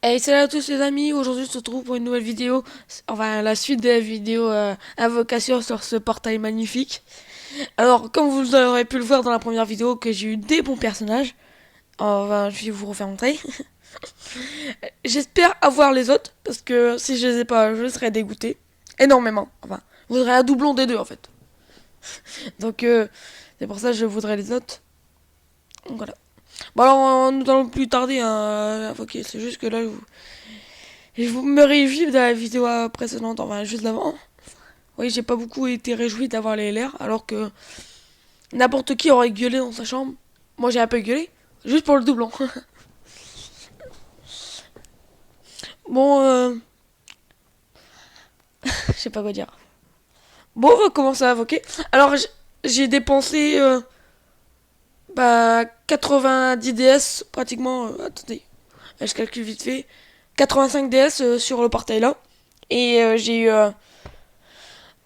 Hey, salut à tous les amis, aujourd'hui on se retrouve pour une nouvelle vidéo, enfin la suite des vidéos invocation sur ce portail magnifique. Alors comme vous aurez pu le voir dans la première vidéo que j'ai eu des bons personnages, enfin je vais vous refaire montrer. J'espère avoir les autres, parce que si je les ai pas, je serais dégoûté, énormément, enfin, je voudrais un doublon des deux en fait. Donc c'est pour ça que je voudrais les autres, donc voilà. Bon alors nous allons plus tarder à invoquer, c'est juste que là je me réjouis de la vidéo précédente, enfin juste avant. Oui, j'ai pas beaucoup été réjoui d'avoir les LR, alors que n'importe qui aurait gueulé dans sa chambre. Moi, j'ai un peu gueulé, juste pour le doublon. Bon, je sais pas quoi dire. Bon, on va commencer à invoquer. Alors, j'ai dépensé 90 DS, pratiquement. Attendez, je calcule vite fait. 85 DS sur le portail là. Et j'ai eu.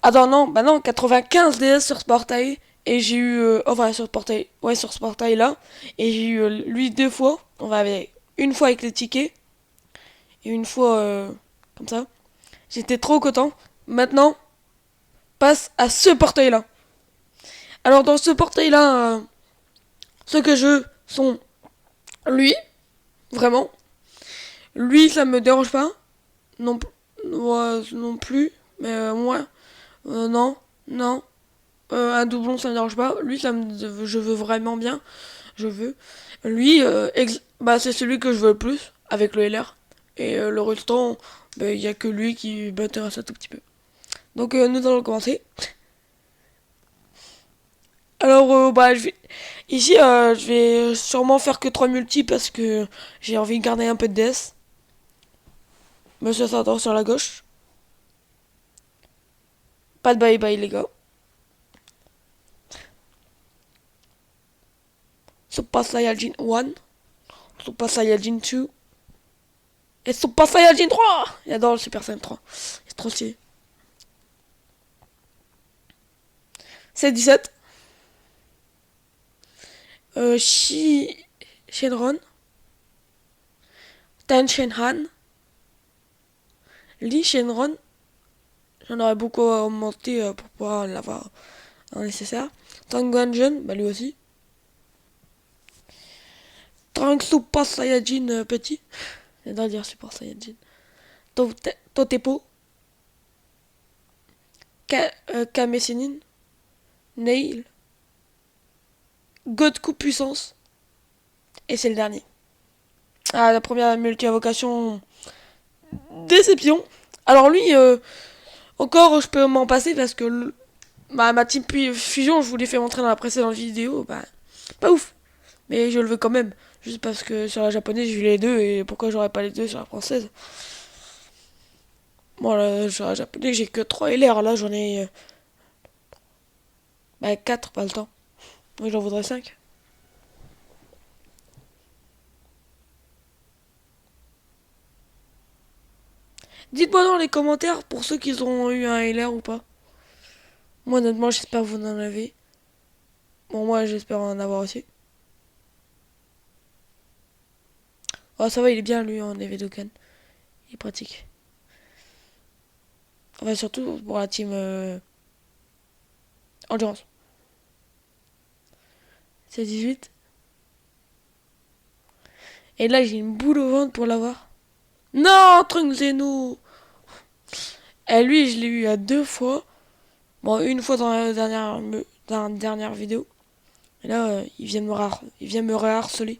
Attends, non, bah non, 95 DS sur ce portail. Et j'ai eu. Enfin, sur ce portail. Ouais, sur ce portail là. Et j'ai eu lui deux fois. On va avec. Une fois avec les tickets. Et une fois comme ça. J'étais trop content. Maintenant, passe à ce portail là. Alors, dans ce portail là, ce que je veux sont lui. Vraiment. Lui, ça me dérange pas. Non, non plus. Mais moi, non. Non. Un doublon, ça me dérange pas. Lui, je veux vraiment bien. Je veux. Lui, bah, c'est celui que je veux le plus, avec le LR. Et le restant, bah, il n'y a que lui qui m'intéresse un tout petit peu. Donc, nous allons commencer. Alors, bah, ici, je vais sûrement faire que 3 multi parce que j'ai envie de garder un peu de DS. Monsieur s'attend sur la gauche. Pas de bye bye, les gars. Super Saiyajin 1. Super Saiyajin 2. Et Super Saiyajin 3. J'adore le Super Saiyan 3. C'est trop stylé. C'est 17. Shenron. Ten Shenhan. Lee Shenron. J'en aurais beaucoup augmenté pour pouvoir l'avoir en nécessaire. Tanguanjun, bah lui aussi. Trunks Super Saiyajin petit. J'adore dire Super Saiyajin. Totepo. Kame Sennin. Nail. Godku puissance. Et c'est le dernier. Ah, la première multi-invocation. Déception. Alors lui, encore je peux m'en passer parce que ma team fusion, je vous l'ai fait montrer dans la précédente vidéo, bah, pas ouf. Mais je le veux quand même. Juste parce que sur la japonaise, j'ai eu les deux et pourquoi j'aurais pas les deux sur la française. Bon, là, sur la japonaise, j'ai que 3 LR. Là, j'en ai 4, pas le temps. Oui, j'en voudrais 5. Dites-moi dans les commentaires pour ceux qui ont eu un LR ou pas. Moi, honnêtement, j'espère que vous en avez. Bon, moi, j'espère en avoir aussi. Oh, ça va, il est bien lui en Evedokan. Il est pratique. Enfin, surtout pour la team Endurance. C'est 18. Et là, j'ai une boule au ventre pour l'avoir. Non, Trunk Zeno. Et lui, je l'ai eu à 2 fois. Bon, une fois dans la dernière vidéo. Et là, il vient me harceler.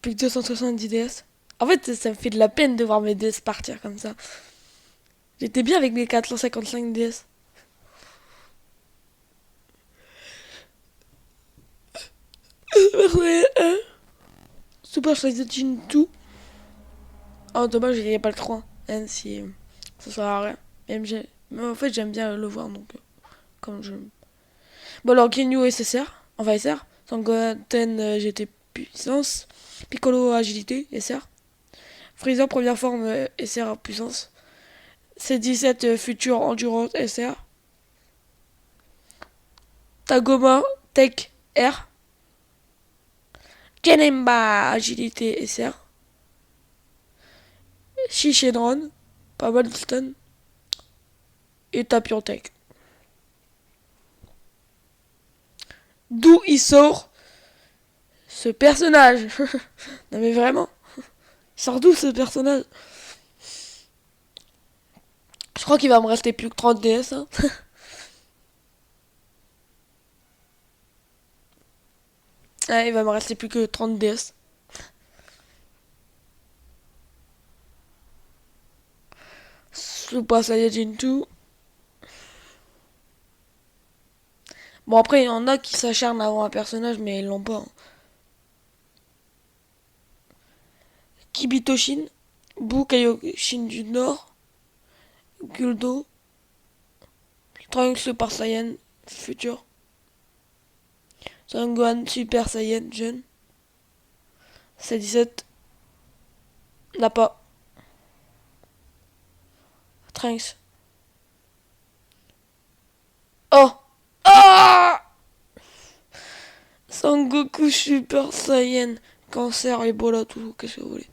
Plus que 270 DS. En fait, ça me fait de la peine de voir mes DS partir comme ça. J'étais bien avec mes 455 DS. Super Saiyajin 2. Oh, dommage, il n'y a pas le 3. Même si ça sert à rien. Mais en fait, j'aime bien le voir, donc comme je. Bon, alors, Ginyu SSR, enfin SR. Sangoten GT puissance. Piccolo agilité, SR. Freezer première forme, SR puissance. C17 future endurance, SR. Tagoma Tech R. Kenemba, agilité SR. Shishenron, pas mal de stun. Et Tapiontech. D'où il sort ce personnage? Non mais vraiment, il sort d'où ce personnage? Je crois qu'il va me rester plus que 30 DS. Hein. Ouais, il va me rester plus que 30 DS. Super Saiyajin 2. Bon après il y en a qui s'acharnent avant un personnage mais ils l'ont pas. Hein. Kibitoshin, Bukayoshin du Nord, Guldo, Trunks Super Saiyan Future, Sangohan Super Saiyan Jeune, C17, Nappa, Trunks. Oh! Ah! Sangoku Super Saiyan, Cancer, Ebola, tout, qu'est-ce que vous voulez.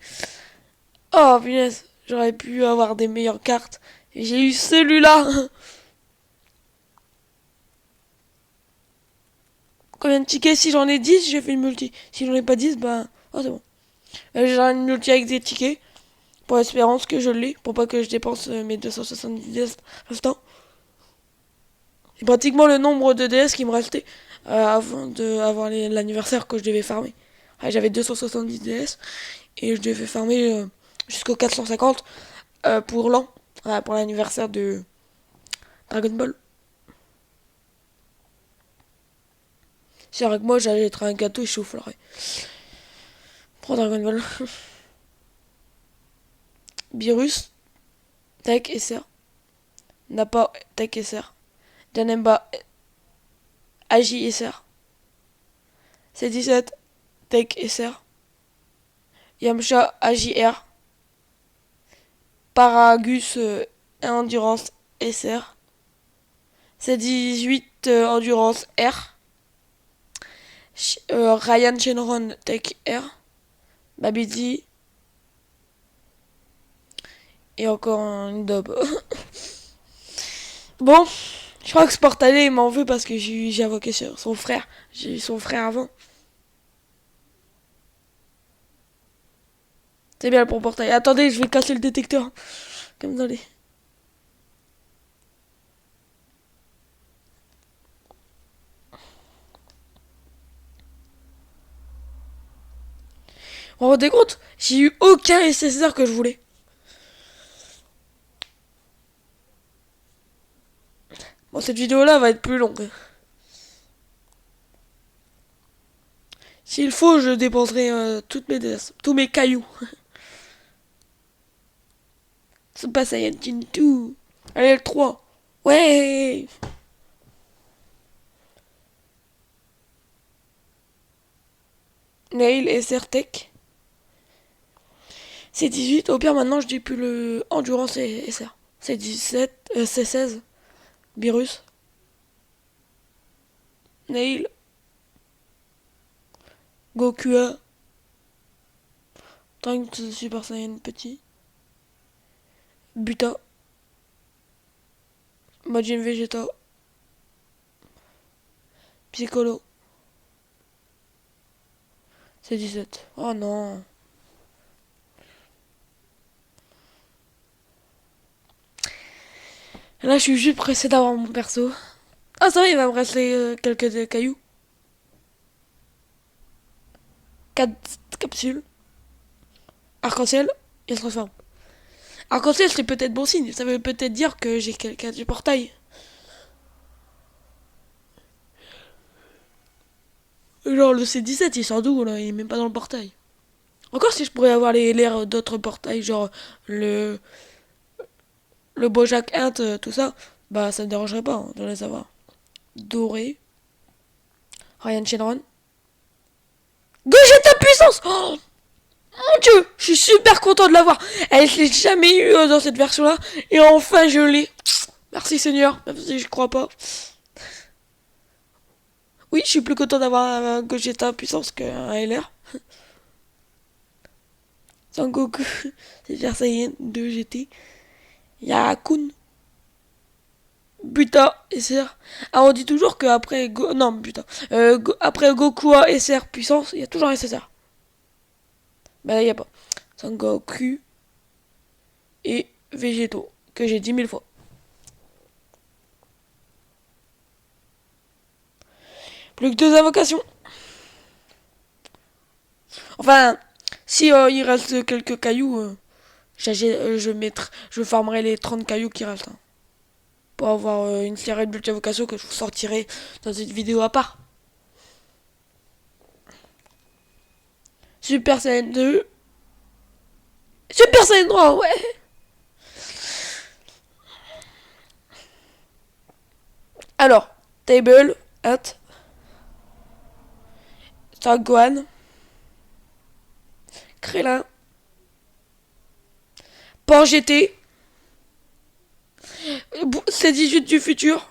Oh punaise, j'aurais pu avoir des meilleures cartes. Et j'ai eu celui-là. Combien de tickets? Si j'en ai 10, j'ai fait une multi. Si j'en ai pas 10, bah... Oh c'est bon. J'ai une multi avec des tickets. Pour espérance que je l'ai. Pour pas que je dépense mes 270 DS restant. C'est pratiquement le nombre de DS qui me restait avant d'avoir l'anniversaire que je devais farmer. Ouais, j'avais 270 DS et je devais farmer jusqu'au 450 pour l'an. Pour l'anniversaire de Dragon Ball. C'est vrai que moi j'allais être un gâteau et je soufflerais. Prends Dragon Ball. Virus, Tech SR. Nappa, Tech SR. Janemba, Agi SR. C17, Tech SR. Yamcha, AJR. Paragus, Endurance SR. C18, Endurance R. Ryan Shenron, Tech R. Babidi. Et encore une dob. Bon, je crois que Sportalé il m'en veut parce que j'ai invoqué sur son frère. J'ai eu son frère avant. C'est bien pour Portail. Attendez, je vais casser le détecteur. Comme dans les... Vous vous rendez compte? J'ai eu aucun SSR que je voulais. Bon, cette vidéo-là va être plus longue. S'il faut, je dépenserai toutes mes DS, tous mes cailloux. Super Saiyan 2. Allez, le 3. Ouais. Nail SR Tech. C'est 18. Au pire, maintenant, je dis plus le Endurance et SR. C'est 17. C'est 16. Virus. Nail. Gokua. Trunks Super Saiyan petit. Buta. Majin Vegeta. Piccolo. C'est 17. Oh non. Là, je suis juste pressé d'avoir mon perso. Ah, ça va, il va me rester quelques cailloux. 4 capsules. Arc-en-ciel, il se transforme. Arc-en-ciel, c'est peut-être bon signe. Ça veut peut-être dire que j'ai quelqu'un du portail. Genre, le C17, il sort d'où, là? Il est même pas dans le portail. Encore si je pourrais avoir l'air d'autres portails, genre le Bojack Int, tout ça, bah ça me dérangerait pas de les avoir. Doré. Ryan Shenron. Gogeta puissance! Oh mon dieu! Je suis super content de l'avoir! Elle je l'ai jamais eu dans cette version-là. Et enfin je l'ai. Merci Seigneur, même si je crois pas. Oui, je suis plus content d'avoir un Gogeta puissance qu'un LR. Sangoku, Super Saiyan 2 GT. Yakun, Buta, SR. Ah, on dit toujours qu'après non, putain. Après Goku a SR puissance, il y a toujours SSR. Bah là, il n'y a pas. Sangoku et Végétaux, que j'ai dit 1000 fois. Plus que 2 invocations. Enfin, si il reste quelques cailloux, je farmerai les 30 cailloux qui restent. Hein, pour avoir une série de multi-invocations que je vous sortirai dans une vidéo à part. Super Saiyan 2. Super Saiyan 3, ouais. Alors, Table, Hat, Gohan, Krillin, Port GT, C18 du futur.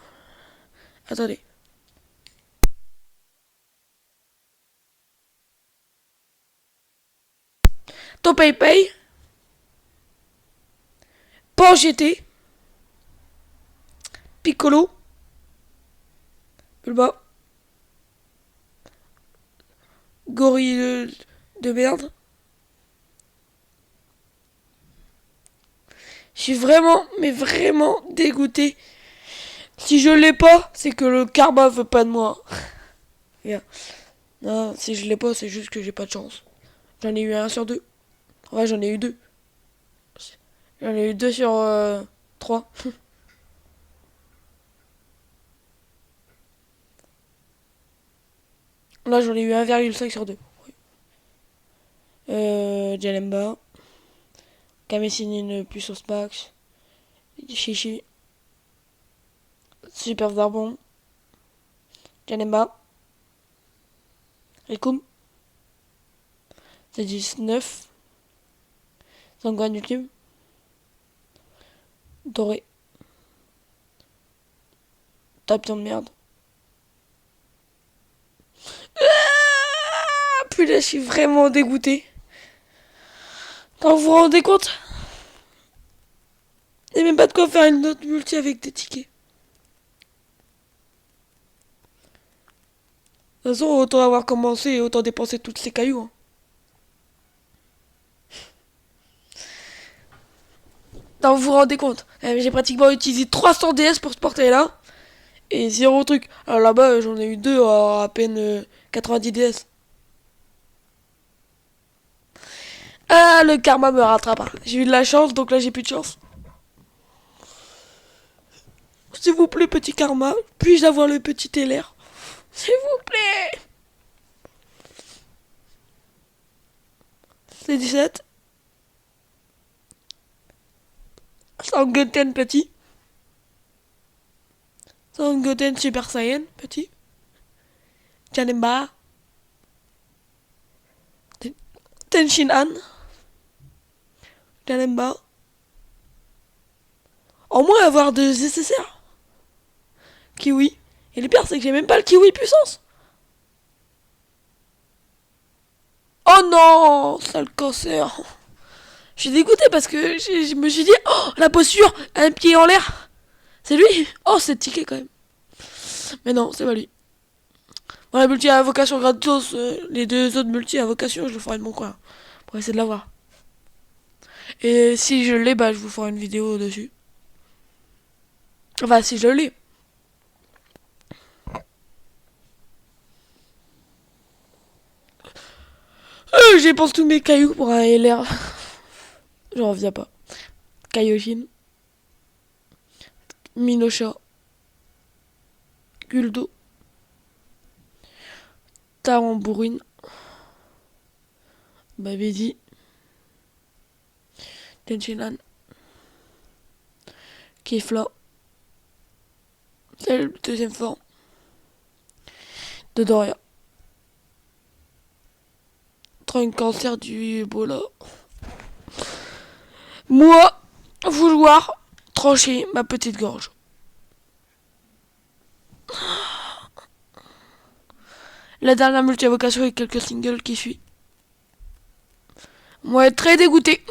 Attendez. Topay, Port GT, Piccolo, Bulba, Gorille de merde. Je suis vraiment, mais vraiment dégoûté. Si je l'ai pas, c'est que le karma veut pas de moi. Bien. Non, si je l'ai pas, c'est juste que j'ai pas de chance. J'en ai eu un sur deux. Ouais, j'en ai eu deux. J'en ai eu deux sur 3. Là, j'en ai eu 1,5 sur 2. Oui. Jalemba. Kamessinine puissance max. Chichi. Super Zarbon. Jalemba. Rikum. C'est 19. Sanguin ultime. Doré. Tapion de merde. Puis là, je suis vraiment dégoûté. Quand vous vous rendez compte, il n'y a même pas de quoi faire une autre multi avec des tickets. De toute façon, autant avoir commencé et autant dépenser toutes ces cailloux. Hein. Non, vous vous rendez compte, j'ai pratiquement utilisé 300 DS pour ce portail-là. Et zéro truc. Alors là-bas, j'en ai eu deux à peine 90 DS. Ah, le karma me rattrape. J'ai eu de la chance, donc là j'ai plus de chance. S'il vous plaît, petit karma, puis-je avoir le petit LR? S'il vous plaît. C'est 17. Sangoten petit. Sangoten Super Saiyan petit. Janemba. Tenshinhan. Janemba. Au moins avoir deux SSR. Kiwi. Et le pire, c'est que j'ai même pas le kiwi puissance. Oh non, sale cancer. Je suis dégoûté parce que je me suis dit, oh, la posture, un pied en l'air. C'est lui. Oh, c'est ticket quand même. Mais non, c'est pas lui. Bon, la multi à vocation gratos, les deux autres multi à vocation, je le ferai de mon coin. Pour essayer de l'avoir. Et si je l'ai, bah je vous ferai une vidéo dessus. Enfin, si je l'ai. J'ai pensé tous mes cailloux pour un LR. J'en reviens pas. Kaioshin. Minosha. Guldo. Tarambourine. Babidi. Tenshinhan. Kefla. C'est le deuxième forme. De Doria. Un cancer du Ebola. Moi, vouloir trancher ma petite gorge. la dernière multi-invocation et quelques singles qui suit. Moi, très dégoûté.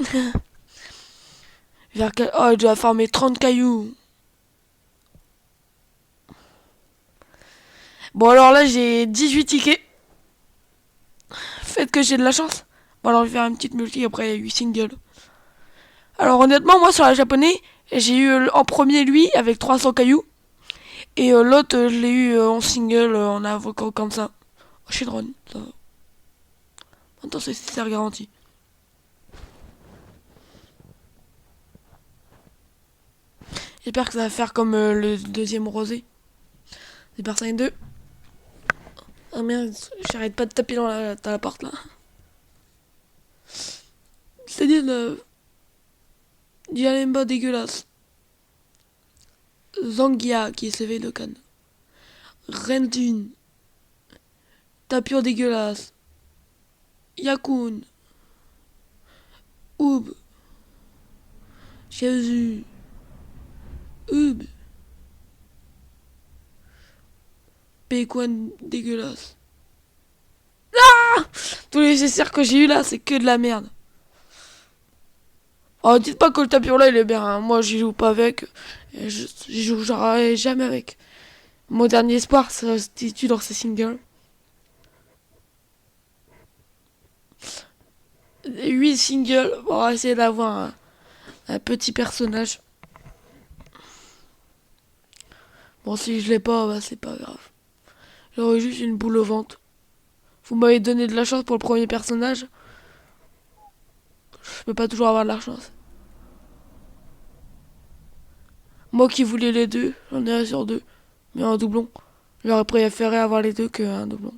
Oh, je dois farmer 30 cailloux. Bon, alors là, j'ai 18 tickets. Faites que j'ai de la chance. Bon, alors je vais faire une petite multi, après il y a 8 singles. Alors honnêtement, moi sur la japonais, j'ai eu en premier lui avec 300 cailloux. Et l'autre, je l'ai eu en single, en avocat comme ça. Chez Drone, ça va. Attends, c'est garanti. J'espère que ça va faire comme le deuxième rosé. Super 5-2. Ah merde, j'arrête pas de taper dans la porte là. C'est-à-dire Dialemba dégueulasse. Zangia qui est CV de Cannes. Rendun. Tapure dégueulasse. Yakun. Oub. Shazu. Oub. Péquan dégueulasse. Ah, tous les CCR que j'ai eu là, c'est que de la merde. Oh, dites pas que le tapure là il est bien. Hein. Moi, j'y joue pas avec. J'y joue jamais avec. Mon dernier espoir, ça se situe dans ces singles. 8 singles. On va essayer d'avoir un petit personnage. Bon, si je l'ai pas, bah, c'est pas grave. J'aurais juste une boule au ventre. Vous m'avez donné de la chance pour le premier personnage. Je peux pas toujours avoir de la chance. Moi qui voulais les deux, j'en ai un sur deux. Mais en doublon. J'aurais préféré avoir les deux qu'un doublon.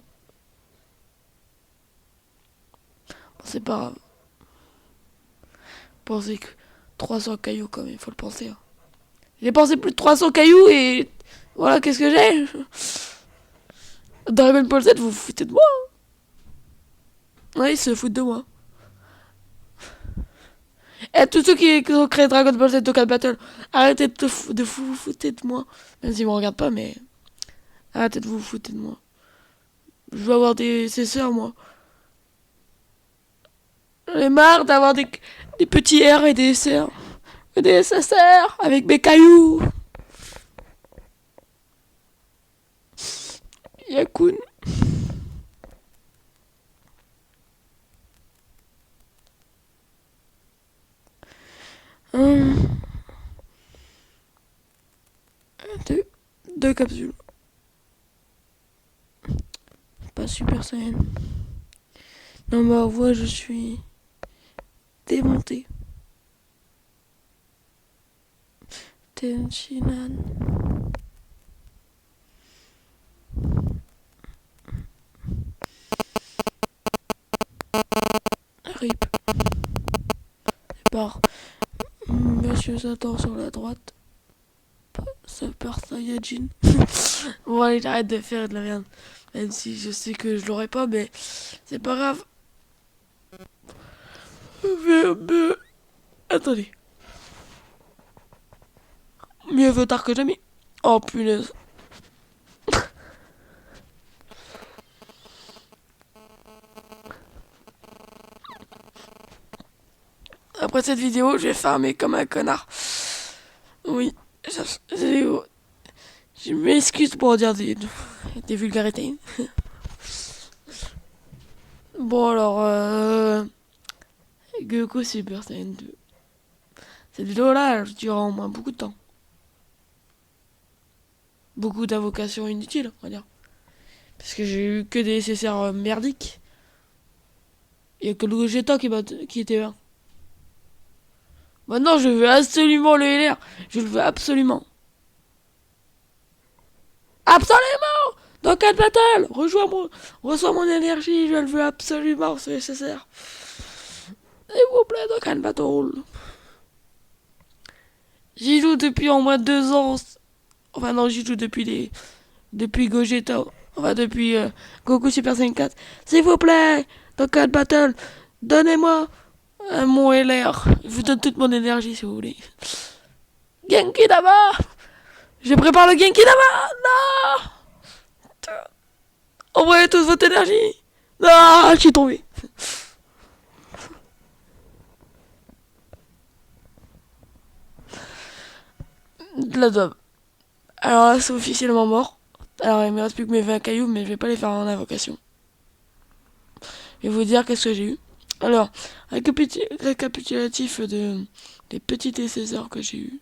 Bon, c'est pas grave. Pensez que 300 cailloux quand même, il faut le penser. Hein. J'ai pensé plus de 300 cailloux et voilà, qu'est-ce que j'ai. Dragon Ball Z, vous vous foutez de moi. Ouais, ils se foutent de moi. Et tous ceux qui ont créé Dragon Ball Z Dokkan Battle, arrêtez de vous foutre de moi. Même s'ils me regardent pas, mais arrêtez de vous foutre de moi. Je veux avoir des sœurs, moi. J'en ai marre d'avoir des petits R et des sœurs. Et des SSR avec mes cailloux. Yakun. Deux capsules. Pas Super Saiyan. Non, ma voix, je suis démonté. Tenchinan. RIP. Par Monsieur Satan sur la droite. Super Saiyajin. Bon, allez, j'arrête de faire de la merde. Même si je sais que je l'aurais pas, mais c'est pas grave. Mais... Attendez. Mieux vaut tard que jamais. Oh punaise. Après cette vidéo, je vais farmer comme un connard. Oui, je m'excuse pour dire des vulgarités. Bon alors, Goku Super Saiyan 2. Cette vidéo-là, elle durera au moins beaucoup de temps. Beaucoup d'invocations inutiles, on va dire. Parce que j'ai eu que des SSR merdiques. Il y a que le Gogeta qui était bien. Maintenant, je veux absolument le LR. Je le veux absolument. Absolument! Dans quel battle? Reçois mon énergie, je le veux absolument, c'est nécessaire. S'il vous plaît, dans quel battle? J'y joue depuis au moins 2 ans. Enfin non, j'y joue depuis Gogeta. Enfin depuis Goku Super Saiyan 4. S'il vous plaît, dans quel battle? Donnez-moi mon LR. Je vous donne toute mon énergie si vous voulez. Genki Dama! Je prépare le Genki Dama! Non! Envoyez toute votre énergie. Ah, je suis tombé. De l'adobe. Alors là, c'est officiellement mort. Alors, il me reste plus que mes 20 cailloux, mais je vais pas les faire en invocation. Je vais vous dire qu'est-ce que j'ai eu. Alors, récapitulatif des petits décesseurs que j'ai eu.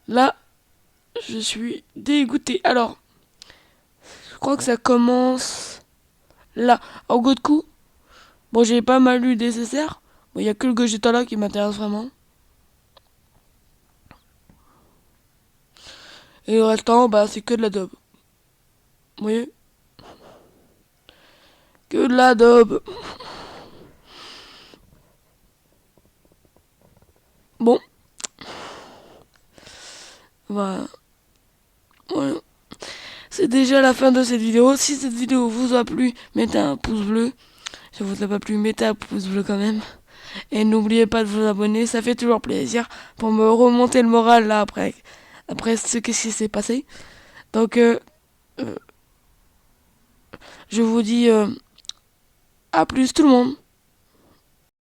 Là, je suis dégoûté. Alors, je crois que ça commence là. En gros de coup, bon, j'ai pas mal eu nécessaire. Bon, il y a que le Gogeta là qui m'intéresse vraiment. Et le restant, bah, c'est que de l'adobe. Vous voyez? Que de l'adobe. Bon, voilà. Voilà. C'est déjà la fin de cette vidéo. Si cette vidéo vous a plu, mettez un pouce bleu. Si ça vous a pas plu, mettez un pouce bleu quand même. Et n'oubliez pas de vous abonner, ça fait toujours plaisir pour me remonter le moral là après ce qui s'est passé. Donc euh, je vous dis à plus tout le monde.